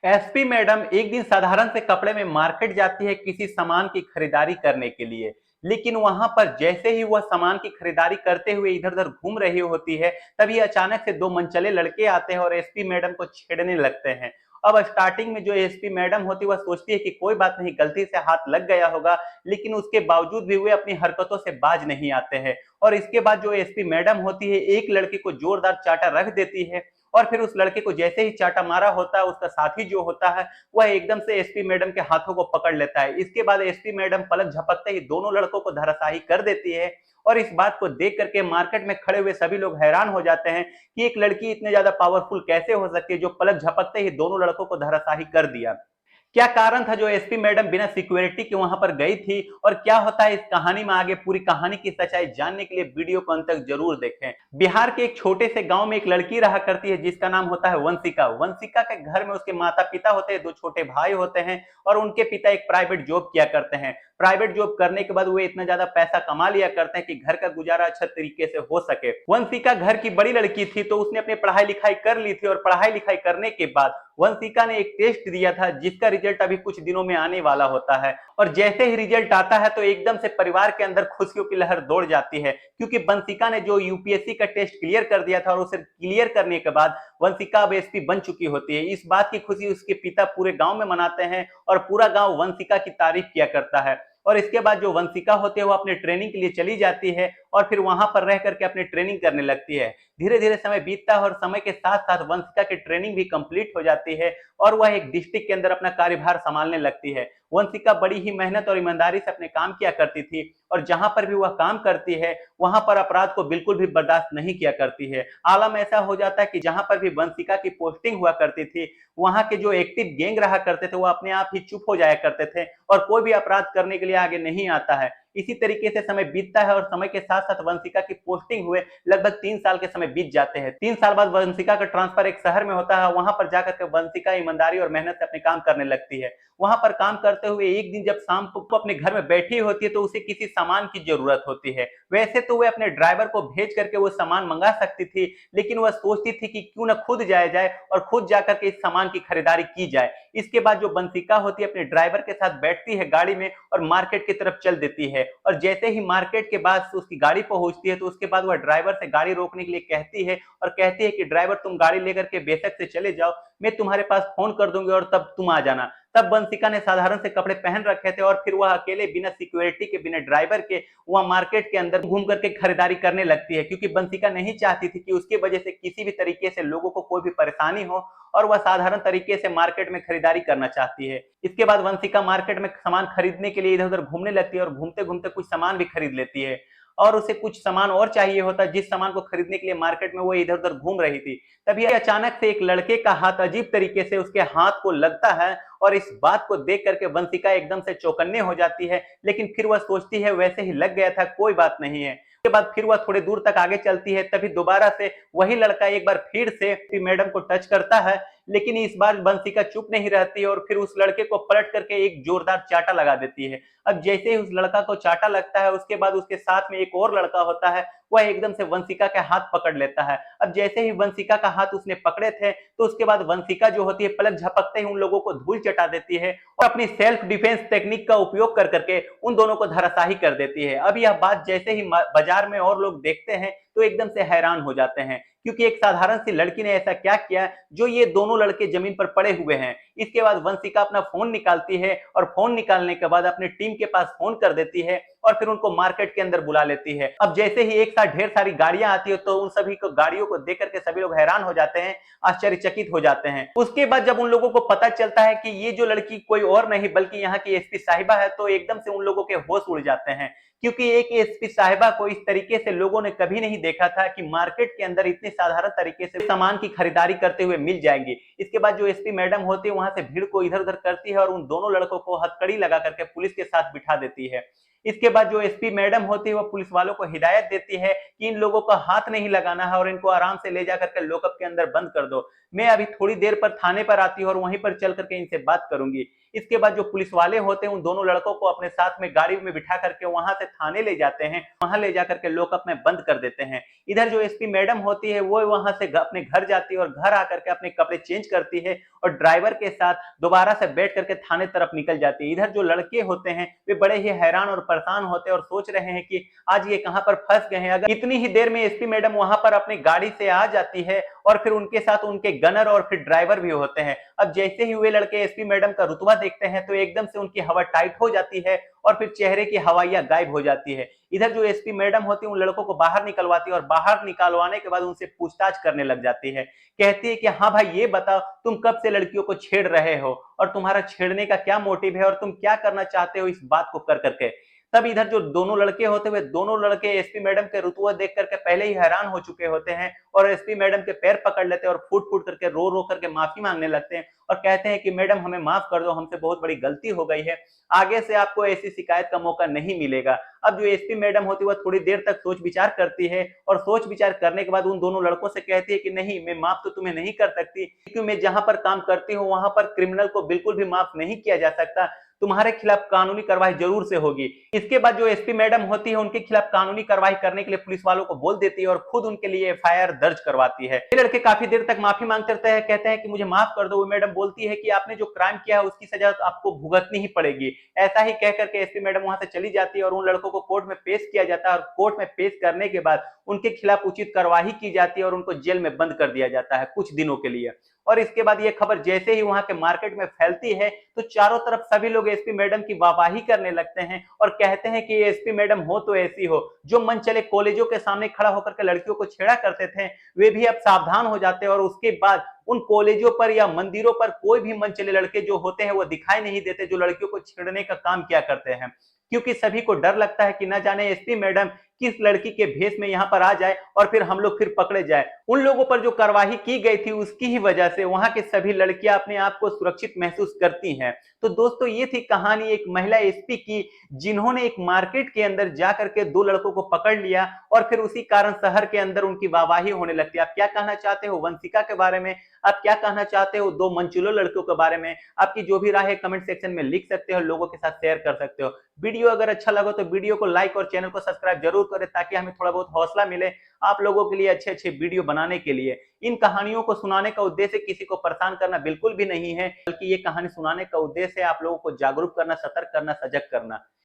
SP madam एक दिन साधारण से कपड़े में मार्केट जाती है किसी सामान की खरीदारी करने के लिए। लेकिन वहां पर जैसे ही वह सामान की खरीदारी करते हुए इधर उधर घूम रही होती है, तभी अचानक से दो मनचले लड़के आते हैं और एसपी मैडम को छेड़ने लगते हैं। अब स्टार्टिंग में जो एसपी मैडम होती है वह सोचती है कि कोई बात नहीं, गलती से हाथ लग गया होगा, लेकिन उसके बावजूद भी वे अपनी हरकतों से बाज नहीं आते हैं। और इसके बाद जो एसपी मैडम होती है एक लड़के को जोरदार चाटा रख देती है। और फिर उस लड़के को जैसे ही चाटा मारा होता है, उसका साथी जो होता है वह एकदम से एसपी मैडम के हाथों को पकड़ लेता है। इसके बाद एसपी मैडम पलक झपकते ही दोनों लड़कों को धराशायी कर देती है। और इस बात को देख करके मार्केट में खड़े हुए सभी लोग हैरान हो जाते हैं कि एक लड़की इतने ज्यादा पावरफुल कैसे हो सकती है जो पलक झपकते ही दोनों लड़कों को धराशायी कर दिया। क्या कारण था जो एसपी मैडम बिना सिक्योरिटी के वहां पर गई थी, और क्या होता है इस कहानी में आगे, पूरी कहानी की सच्चाई जानने के लिए वीडियो को अंत तक जरूर देखें। बिहार के एक छोटे से गांव में एक लड़की रहा करती है जिसका नाम होता है वंशिका। वंशिका के घर में उसके माता पिता होते हैं, दो छोटे भाई होते हैं और उनके पिता एक प्राइवेट जॉब किया करते हैं। प्राइवेट जॉब करने के बाद वो इतना ज्यादा पैसा कमा लिया करते हैं कि घर का गुजारा अच्छा तरीके से हो सके। वंशिका घर की बड़ी लड़की थी तो उसने अपनी पढ़ाई लिखाई कर ली थी, और पढ़ाई लिखाई करने के बाद वंशिका ने एक टेस्ट दिया था जिसका रिजल्ट अभी कुछ दिनों में आने वाला होता है। और जैसे ही रिजल्ट आता है तो एकदम से परिवार के अंदर खुशियों की लहर दौड़ जाती है, क्योंकि वंशिका ने जो यूपीएससी का टेस्ट क्लियर कर दिया था और उसे क्लियर करने के बाद वंशिका अब एसपी बन चुकी होती है। इस बात की खुशी उसके पिता पूरे गांव में मनाते हैं और पूरा गांव वंशिका की तारीफ किया करता है। और इसके बाद जो वंशिका होती है वो अपने ट्रेनिंग के लिए चली जाती है और फिर वहां पर रह करके अपनी ट्रेनिंग करने लगती है। धीरे धीरे समय बीतता है और समय के साथ साथ वंशिका की ट्रेनिंग भी कंप्लीट हो जाती है और वह एक डिस्ट्रिक्ट के अंदर अपना कार्यभार संभालने लगती है। वंशिका बड़ी ही मेहनत और ईमानदारी से अपने काम किया करती थी, और जहां पर भी वह काम करती है वहां पर अपराध को बिल्कुल भी बर्दाश्त नहीं किया करती है। आलम ऐसा हो जाता है कि जहां पर भी वंशिका की पोस्टिंग हुआ करती थी, वहां के जो एक्टिव गैंग रहा करते थे वो अपने आप ही चुप हो जाया करते थे और कोई भी अपराध करने के लिए आगे नहीं आता है। इसी तरीके से समय बीतता है और समय के साथ साथ वंशिका की पोस्टिंग हुए लगभग 3 साल के समय बीत जाते हैं। 3 साल बाद वंशिका का ट्रांसफर एक शहर में होता है। वहां पर जाकर के वंशिका ईमानदारी और मेहनत से अपने काम करने लगती है। वहां पर काम करते हुए एक दिन जब शाम को अपने घर में बैठी होती है तो उसे किसी सामान की जरूरत होती है। वैसे तो वह अपने ड्राइवर को भेज करके वो सामान मंगा सकती थी, लेकिन वह सोचती थी कि क्यों ना खुद जाया जाए और खुद जाकर के इस सामान की खरीदारी की जाए। इसके बाद जो वंशिका होती है अपने ड्राइवर के साथ बैठती है गाड़ी में और मार्केट की तरफ चल देती है। और जैसे ही मार्केट के बाद उसकी गाड़ी पहुंचती है तो उसके बाद वह ड्राइवर से गाड़ी रोकने के लिए कहती है और कहती है कि ड्राइवर तुम गाड़ी लेकर के बेशक से चले जाओ, मैं तुम्हारे पास फोन कर दूंगी और तब तुम आ जाना। तब वंशिका ने साधारण से कपड़े पहन रखे थे और फिर वह अकेले बिना सिक्योरिटी के, बिना ड्राइवर के वह मार्केट के अंदर घूम करके खरीदारी करने लगती है, क्योंकि वंशिका नहीं चाहती थी कि उसकी वजह से किसी भी तरीके से लोगों को कोई भी परेशानी हो, और वह साधारण तरीके से मार्केट में खरीदारी करना चाहती है। इसके बाद वंशिका मार्केट में सामान खरीदने के लिए इधर उधर घूमने लगती है और घूमते घूमते कुछ सामान भी खरीद लेती है। और उसे कुछ सामान और चाहिए होता है जिस सामान को खरीदने के लिए मार्केट में वो इधर उधर घूम रही थी। तभी अचानक से एक लड़के का हाथ अजीब तरीके से उसके हाथ को लगता है, और इस बात को देख करके वंशिका एकदम से चौकन्ने हो जाती है। लेकिन फिर वह सोचती है वैसे ही लग गया था, कोई बात नहीं है। उसके बाद फिर वह थोड़ी दूर तक आगे चलती है, तभी दोबारा से वही लड़का एक बार फिर से मैडम को टच करता है। लेकिन इस बार वंशिका चुप नहीं रहती और फिर उस लड़के को पलट करके एक जोरदार चाटा लगा देती है। अब जैसे ही उस लड़का को चाटा लगता है उसके बाद उसके साथ में एक और लड़का होता है, वह एकदम से वंशिका के हाथ पकड़ लेता है। अब जैसे ही वंशिका का हाथ उसने पकड़े थे तो उसके बाद वंशिका जो होती है पलक झपकते ही उन लोगों को धूल चटा देती है और अपनी सेल्फ डिफेंस टेक्निक का उपयोग कर करके उन दोनों को धराशायी कर देती है। अब यह बात जैसे ही बाजार में और लोग देखते हैं तो एकदम से हैरान हो जाते हैं, क्योंकि एक साधारण सी लड़की ने ऐसा क्या किया जो ये दोनों लड़के जमीन पर पड़े हुए हैं। इसके बाद वंशिका अपना फोन निकालती है और फोन निकालने के बाद अपनी टीम के पास फोन कर देती है और फिर उनको मार्केट के अंदर बुला लेती है। अब जैसे ही एक साथ ढेर सारी गाड़ियां आती है तो उन सभी को गाड़ियों को देख करके सभी लोग हैरान हो जाते हैं, आश्चर्यचकित हो जाते हैं। उसके बाद जब उन लोगों को पता चलता है कि ये जो लड़की कोई और नहीं बल्कि यहाँ की एसपी साहिबा है, तो एकदम से उन लोगों के होश उड़ जाते हैं, क्योंकि एक एसपी साहिबा को इस तरीके से लोगों ने कभी नहीं देखा था कि मार्केट के अंदर इतने साधारण तरीके से सामान की खरीदारी करते हुए मिल जाएंगे। इसके बाद जो एसपी मैडम होती है वहां से भीड़ को इधर उधर करती है और उन दोनों लड़कों को हथकड़ी लगा करके पुलिस के साथ बिठा देती है। इसके बाद जो एसपी मैडम होती है वो पुलिस वालों को हिदायत देती है कि इन लोगों का हाथ नहीं लगाना है और इनको आराम से ले जा करके लॉकअप के अंदर बंद कर दो। मैं अभी थोड़ी देर पर थाने पर आती हूँ और वहीं पर चल करके इनसे बात करूंगी। इसके बाद जो पुलिस वाले होते हैं उन दोनों लड़कों को अपने साथ में गाड़ी में बिठा करके वहां से थाने ले जाते हैं, वहां ले जाकर के लॉकअप में बंद कर देते हैं। इधर जो एसपी मैडम होती है वो वहां से अपने घर जाती है और घर आकर के अपने कपड़े चेंज करती है और ड्राइवर के साथ दोबारा से बैठ करके थाने तरफ निकल जाती है। इधर जो लड़के होते हैं वे बड़े ही हैरान और परेशान होते हैं और सोच रहे हैं कि आज ये कहां पर फंस गए हैं। अगर इतनी ही देर में एसपी मैडम वहां पर अपनी गाड़ी से आ जाती है और फिर उनके साथ उनके गनर और फिर ड्राइवर भी होते हैं। अब जैसे ही वे लड़के एसपी मैडम का रुतबा देखते हैं तो एकदम से उनकी हवा टाइट हो जाती है और फिर चेहरे की हवाइयां गायब हो जाती है। इधर जो एसपी मैडम होती है उन लड़कों को बाहर निकलवाती है और बाहर निकलवाने के बाद उनसे पूछताछ करने लग जाती है। कहती है कि हाँ भाई ये बताओ तुम कब से लड़कियों को छेड़ रहे हो और तुम्हारा छेड़ने का क्या मोटिव है और तुम क्या करना चाहते हो इस बात को कर करके। तब इधर जो दोनों लड़के होते हुए दोनों लड़के एसपी मैडम के रुतबा देख करके पहले ही हैरान हो चुके होते हैं और एसपी मैडम के पैर पकड़ लेते हैं और फूट फूट करके रो रो करके माफी मांगने लगते हैं और कहते हैं कि मैडम हमें माफ कर दो, हमसे बहुत बड़ी गलती हो गई है, आगे से आपको ऐसी शिकायत का मौका नहीं मिलेगा। अब जो एसपी मैडम होती है वह थोड़ी देर तक सोच विचार करती है और सोच विचार करने के बाद उन दोनों लड़कों से कहती है कि नहीं, मैं माफ तो तुम्हें नहीं कर सकती क्योंकि मैं जहां पर काम करती हूँ वहां पर क्रिमिनल को बिल्कुल भी माफ नहीं किया जा सकता, तुम्हारे खिलाफ कानूनी कार्रवाई जरूर से होगी। इसके बाद जो एसपी मैडम होती है उनके खिलाफ कानूनी कार्रवाई करने के लिए पुलिस वालों को बोल देती है और खुद उनके लिए एफआईआर दर्ज करवाती है। ये लड़के काफी देर तक माफी मांगते रहते हैं, कहते हैं कि मुझे माफ कर दो। वो मैडम बोलती है कि आपने जो क्राइम किया है उसकी सजा तो आपको भुगतनी ही पड़ेगी। ऐसा ही कह करके एसपी मैडम वहां से चली जाती है और उन लड़कों को कोर्ट में पेश किया जाता है और कोर्ट में पेश करने के बाद उनके खिलाफ उचित कार्रवाई की जाती है और उनको जेल में बंद कर दिया जाता है कुछ दिनों के लिए। और इसके बाद ये खबर जैसे ही वहां के मार्केट में फैलती है तो चारों तरफ सभी लोग एसपी मैडम की वाहवाही करने लगते हैं और कहते हैं कि एसपी मैडम हो तो ऐसी हो, जो मन चले कॉलेजों के सामने खड़ा होकर के लड़कियों को छेड़ा करते थे वे भी अब सावधान हो जाते हैं और उसके बाद उन कॉलेजों पर या मंदिरों पर कोई भी मन चले लड़के जो होते हैं वो दिखाई नहीं देते जो लड़कियों को छेड़ने का काम किया करते हैं, क्योंकि सभी को डर लगता है कि न जाने एसपी मैडम किस लड़की के भेष में यहां पर आ जाए और फिर हम लोग फिर पकड़े जाए। उन लोगों पर जो कार्रवाई की गई थी उसकी ही वजह से वहां के सभी लड़कियां अपने आप को सुरक्षित महसूस करती हैं। तो दोस्तों ये थी कहानी एक महिला एसपी की जिन्होंने एक मार्केट के अंदर जाकर के दो लड़कों को पकड़ लिया और फिर उसी कारण शहर के अंदर उनकी वाहवाही होने लगती है। आप क्या कहना चाहते हो वंशिका के बारे में, आप क्या कहना चाहते हो दो मंचुलो लड़कियों के बारे में? आपकी जो भी राय है कमेंट सेक्शन में लिख सकते हो, लोगों के साथ शेयर कर सकते हो। वीडियो अगर अच्छा लगा तो वीडियो को लाइक और चैनल को सब्सक्राइब जरूर करें ताकि हमें थोड़ा बहुत हौसला मिले आप लोगों के लिए अच्छे अच्छे वीडियो बनाने के लिए। इन कहानियों को सुनाने का उद्देश्य किसी को परेशान करना बिल्कुल भी नहीं है, बल्कि ये कहानी सुनाने का उद्देश्य है आप लोगों को जागरूक करना, सतर्क करना, सजग करना।